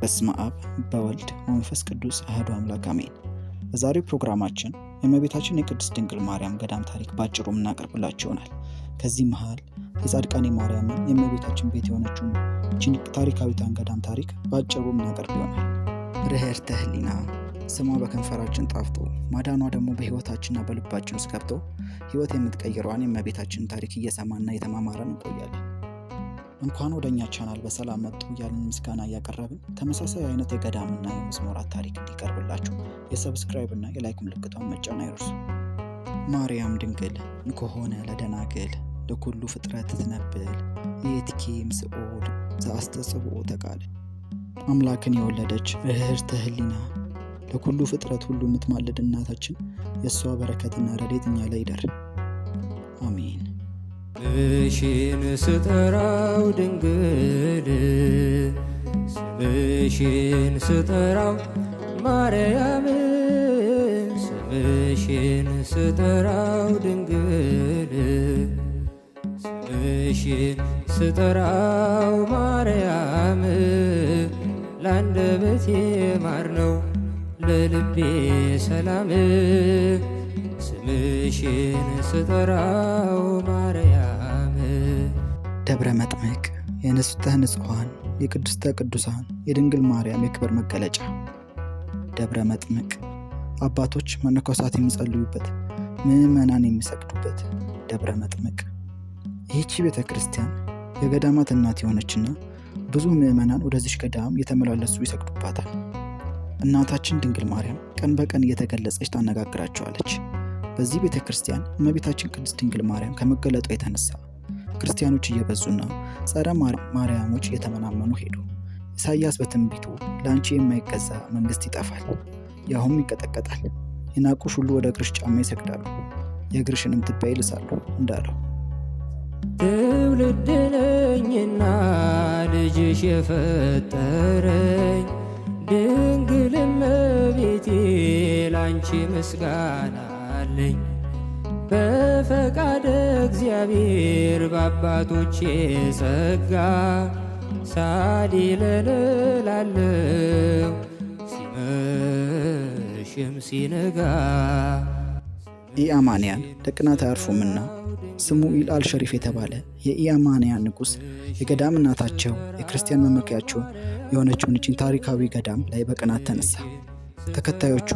በስመ አብ በወልድ በመንፈስ ቅዱስ አሐዱ አምላክ አሜን። በዛሬው ፕሮግራማችን የእመቤታችን የቅድስት ድንግል ማርያም ገዳም ታሪክ ባጭሩ እናቀርብላችሁ ይሆናል። ከዚህ መሃል የጻድቃኔ ማርያምን የእመቤታችን ቤት የሆነችውን ይህችን ታሪካዊቷን ገዳም ታሪክ ባጭሩ እናቀርብ ይሆናል። ርኅርተ ሕሊና ስሟ በከንፈራችን ጣፍጦ ማዳኗ ደግሞ በሕይወታችንና በልባችን ውስጥ ገብቶ ሕይወት የምትቀይረዋን የእመቤታችን ታሪክ እየሰማና እየተማማረን እንቆያለን። እንኳን ወደኛ ቻናል በሰላም መጡ እያልን ምስጋና እያቀረብን ተመሳሳይ አይነት የገዳምና የመዝሙራት ታሪክ እንዲቀርብላችሁ የሰብስክራይብ እና የላይክ ምልክቷን መጫን አይርሱ። ማርያም ድንግል ንኮሆነ ለደናግል ለኩሉ ፍጥረት ትነብል የትኪ ምስኦድ ዘአስተጽብኦ ተቃል። አምላክን የወለደች ርኅርተ ሕሊና ለኩሉ ፍጥረት ሁሉ የምትማልድ እናታችን የእሷ በረከትና ረድኤት እኛ ላይ ይደር፣ አሜን። ስምሽን ስጠራው ድንግል ስምሽን ስጠራው ማርያም ስምሽን ስጠራው ድንግል ስምሽን ስጠራው ማርያም ለአንደበቴ ማር ነው ለልቤ ሰላም ስምሽን ስጠራው ማርያም። ደብረ መጥምቅ የንጽሕተ ንጹሐን የቅድስተ ቅዱሳን የድንግል ማርያም የክብር መገለጫ። ደብረ መጥምቅ አባቶች መነኮሳት የሚጸልዩበት፣ ምዕመናን የሚሰግዱበት ደብረ መጥምቅ። ይህቺ ቤተ ክርስቲያን የገዳማት እናት የሆነችና ብዙ ምዕመናን ወደዚች ገዳም የተመላለሱ ይሰግዱባታል። እናታችን ድንግል ማርያም ቀን በቀን እየተገለጸች ታነጋግራቸዋለች። በዚህ ቤተ ክርስቲያን እመቤታችን ቅድስት ድንግል ማርያም ከመገለጧ የተነሳ ክርስቲያኖች እየበዙና ጸረ ማርያሞች እየተመናመኑ ሄዱ። ኢሳይያስ በትንቢቱ ለአንቺ የማይገዛ መንግሥት ይጠፋል፣ ያሁም ይቀጠቀጣል፣ የናቁሽ ሁሉ ወደ እግርሽ ጫማ ይሰግዳሉ፣ የእግርሽንም ትቢያ ይልሳሉ እንዳለው ትውልድ ነኝና ልጅሽ የፈጠረኝ ድንግል እመቤቴ ላንቺ ምስጋና አለኝ። በፈቃደ እግዚአብሔር በአባቶቼ ጸጋ ሳሊለነ እላለሁ ሲመሽም ሲነጋ። ኢአማንያን ለቅናት አያርፉምና ስሙ ኢልአል ሸሪፍ የተባለ የኢአማንያን ንጉሥ የገዳም እናታቸው የክርስቲያን መመኪያቸው የሆነችውን ይህችን ታሪካዊ ገዳም ላይ በቅናት ተነሳ። ተከታዮቹ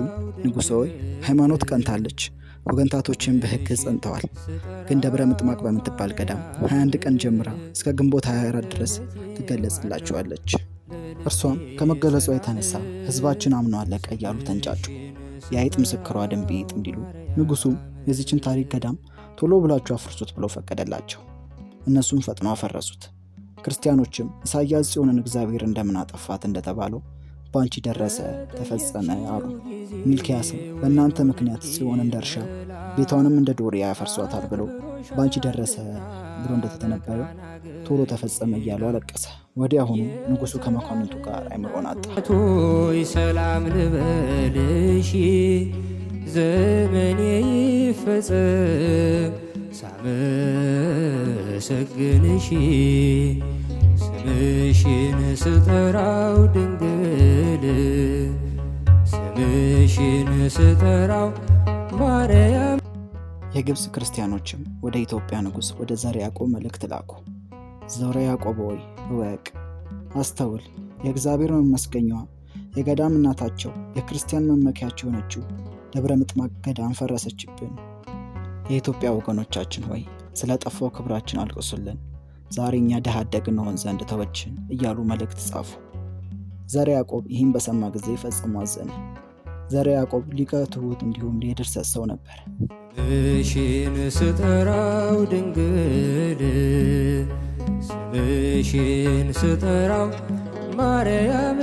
ንጉሥ ሆይ ሃይማኖት ቀንታለች፣ ወገንታቶችን በሕግ ጸንተዋል፣ ግን ደብረ ምጥማቅ በምትባል ገዳም 21 ቀን ጀምራ እስከ ግንቦት 24 ድረስ ትገለጽላቸዋለች። እርሷም ከመገለጿ የተነሳ ሕዝባችን አምኖ አለቀ እያሉ ተንጫጩ። የአይጥ ምስክሯ ድንቢጥ እንዲሉ ንጉሡም የዚችን ታሪክ ገዳም ቶሎ ብላችሁ አፍርሱት ብሎ ፈቀደላቸው። እነሱም ፈጥነው አፈረሱት። ክርስቲያኖችም ኢሳይያስ ጽዮንን እግዚአብሔር እንደምን አጠፋት እንደተባለው በአንቺ ደረሰ ተፈጸመ አሉ። ሚልክያስም በእናንተ ምክንያት ጽዮን እንደ እርሻ ቤቷንም እንደ ዶርያ ያፈርሷታል ብሎ በአንቺ ደረሰ ብሎ እንደተተነበየው ቶሎ ተፈጸመ እያሉ አለቀሰ። ወዲያውኑ ንጉሡ ከመኳንንቱ ጋር አእምሮን አጣ። ቶይ ሰላም ልበልሽ ዘመኔ ይፈጸም ሳመሰግንሽ ስምሽን ስጠራው ድንግል ስምሽን ስጠራው ማርያም። የግብፅ ክርስቲያኖችም ወደ ኢትዮጵያ ንጉሥ ወደ ዘርዓ ያዕቆብ መልእክት ላኩ። ዘርዓ ያዕቆብ ሆይ እወቅ፣ አስተውል፣ የእግዚአብሔር መመስገኛዋ የገዳም እናታቸው የክርስቲያን መመኪያቸው የሆነችው ደብረ ምጥማቅ ገዳም ፈረሰችብን። የኢትዮጵያ ወገኖቻችን ሆይ ስለ ጠፋው ክብራችን አልቅሱልን፣ ዛሬ እኛ ድሃ አደግ እንሆን ዘንድ ተወችን እያሉ መልእክት ጻፉ። ዘርዓ ያዕቆብ ይህን በሰማ ጊዜ ፈጽሞ አዘነ። ዘርዓ ያዕቆብ ሊቀ ትሑት እንዲሁም የድርሰት ሰው ነበር። ስምሽን ስጠራው ድንግል ስምሽን ስጠራው ማርያም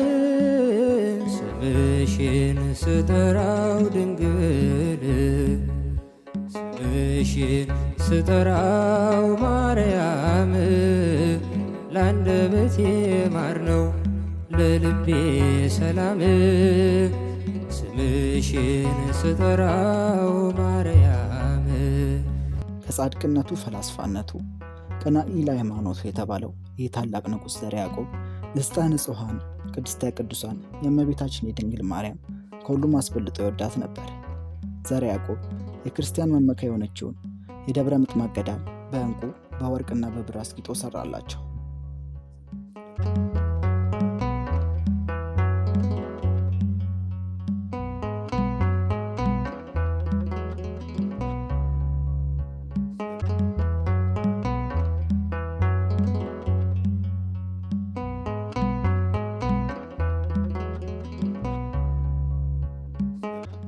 ስምሽን ስጠራው ድንግል ስምሽን ስጠራው ማርያም ለአንደበቴ ማር ነው ለልቤ ሰላም ስምሽን ስጠራው ማርያም። ከጻድቅነቱ ፈላስፋነቱ ቀናኢ ለሃይማኖቱ የተባለው ይህ ታላቅ ንጉሥ ዘርዓ ያዕቆብ ንጽሕተ ንጹሐን ቅድስተ ቅዱሳን የእመቤታችን የድንግል ማርያም ከሁሉም አስበልጦ ይወዳት ነበር። ዘርዓ ያዕቆብ የክርስቲያን መመኪያ የሆነችውን የደብረ ምጥማቅ ገዳም በዕንቁ በወርቅና በብር አስጊጦ ሰራላቸው።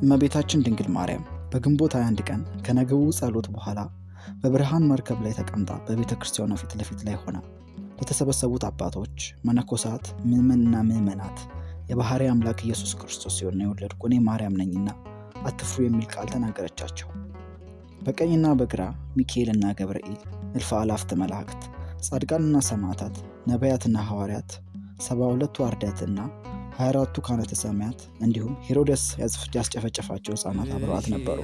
እመቤታችን ድንግል ማርያም በግንቦት 21 ቀን ከነገቡ ጸሎት በኋላ በብርሃን መርከብ ላይ ተቀምጣ በቤተ ክርስቲያኗ ፊት ለፊት ላይ ሆና ለተሰበሰቡት አባቶች፣ መነኮሳት፣ ምዕመንና ምዕመናት የባሕርይ አምላክ ኢየሱስ ክርስቶስ ሲሆን የወለድኩ እኔ ማርያም ነኝና አትፍሩ የሚል ቃል ተናገረቻቸው። በቀኝና በግራ ሚካኤልና ገብርኤል፣ እልፍ አእላፍት መላእክት፣ ጻድቃንና ሰማዕታት፣ ነቢያትና ሐዋርያት፣ 72ቱ አርድእትና 24ቱ ካህናተ ሰማያት እንዲሁም ሄሮድስ ያስጨፈጨፋቸው ሕፃናት አብረዋት ነበሩ።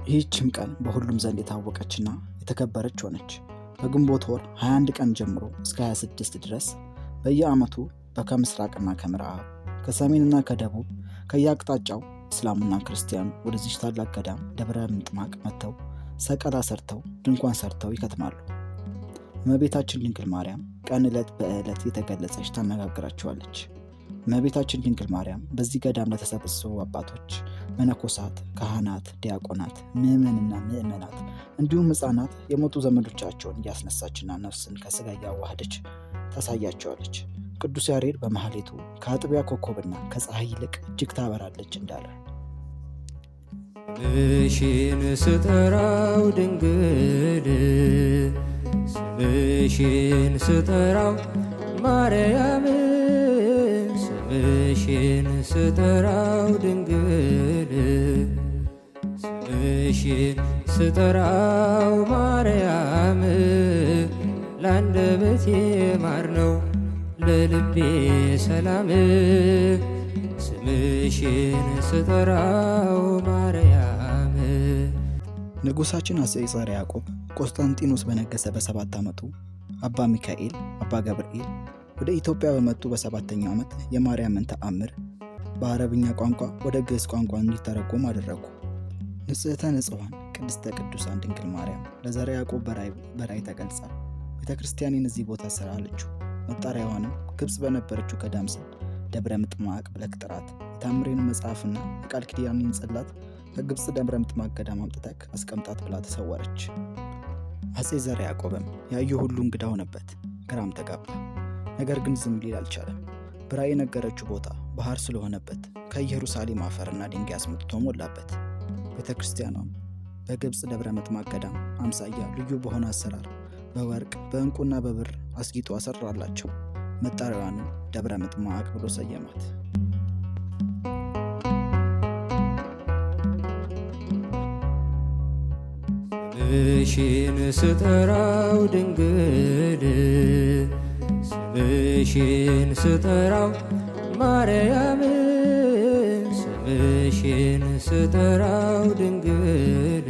ይህችም ቀን በሁሉም ዘንድ የታወቀችና የተከበረች ሆነች። በግንቦት ወር 21 ቀን ጀምሮ እስከ 26 ድረስ በየዓመቱ ከምስራቅና ከምዕራብ ከሰሜንና ከደቡብ ከየአቅጣጫው እስላሙና ክርስቲያኑ ወደዚች ታላቅ ገዳም ደብረ ምጥማቅ መጥተው ሰቀላ ሰርተው ድንኳን ሰርተው ይከትማሉ። እመቤታችን ድንግል ማርያም ቀን ዕለት በዕለት የተገለጸች ታነጋግራቸዋለች። እመቤታችን ድንግል ማርያም በዚህ ገዳም ለተሰበሰቡ አባቶች፣ መነኮሳት፣ ካህናት፣ ዲያቆናት፣ ምዕመንና ምዕመናት እንዲሁም ሕፃናት የሞቱ ዘመዶቻቸውን እያስነሳችና ነፍስን ከሥጋ እያዋህደች ታሳያቸዋለች። ቅዱስ ያሬድ በማህሌቱ ከአጥቢያ ኮከብና ከፀሐይ ይልቅ እጅግ ታበራለች እንዳለ ስምሽን ስጠራው ድንግል ስምሽን ስጠራው ማርያም ስምሽን ስጠራው ድንግል ስምሽን ስጠራው ማርያም ለአንደበቴ ማር ነው ለልቤ ሰላም ስምሽን ስጠራው ማርያም። ንጉሳችን አፄ ዘርዓ ያዕቆብ ቆስጠንጢኖስ በነገሰ በ7 ዓመቱ አባ ሚካኤል፣ አባ ገብርኤል ወደ ኢትዮጵያ በመጡ በ7ኛው ዓመት የማርያምን ተአምር በአረብኛ ቋንቋ ወደ ግዕዝ ቋንቋ እንዲተረጎም አደረጉ። ንጽሕተ ንጹሐን ቅድስተ ቅዱሳን ድንግል ማርያም ለዘርዓ ያዕቆብ በራእይ ተገልጻ ቤተ ክርስቲያኔን እዚህ ቦታ ስራ አለችው። መጣሪያዋንም ግብፅ በነበረችው ገዳም ስም ደብረ ምጥማቅ ብለህ ጥራት፣ የታምሬን መጽሐፍና የቃል ኪዳኔን ጽላት ከግብፅ ደብረ ምጥማቅ ገዳም አምጥተህ አስቀምጣት ብላ ተሰወረች። አፄ ዘርዓ ያዕቆብም ያዩ ሁሉ እንግዳ ሆነበት፣ ግራም ተጋባ። ነገር ግን ዝም ሊል አልቻለም። በራእይ የነገረችው ቦታ ባህር ስለሆነበት ከኢየሩሳሌም አፈርና ድንጋይ አስመጥቶ ሞላበት። ቤተ ክርስቲያኗም በግብፅ ደብረ ምጥማቅ ገዳም አምሳያ ልዩ በሆነ አሰራር በወርቅ በዕንቁና በብር አስጊጦ አሰራላቸው። መጣሪያዋንም ደብረ ምጥማቅ ብሎ ሰየማት። ስምሽን ስጠራው ድንግል ስምሽን ስጠራው ማርያም ስምሽን ስጠራው ድንግል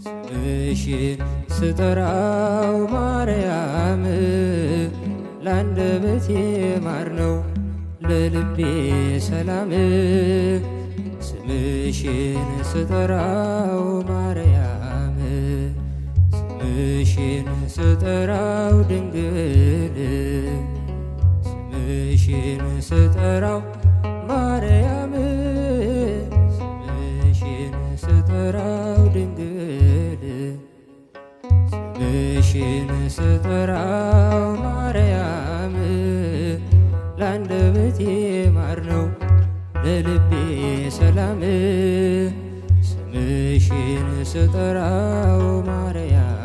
ስምሽን ስጠራው ማርያም ለአንደበቴ ማር ነው ለልቤ ሰላም ስምሽን ስጠራው ማርያም ስምሽን ስጠራው ድንግል ስምሽን ስጠራው ማርያም ስምሽን ስጠራው ድንግል ስምሽን ስጠራው ማርያም ለአንደበቴ ማር ነው ለልቤ ሰላም ስምሽን ስጠራው ማርያም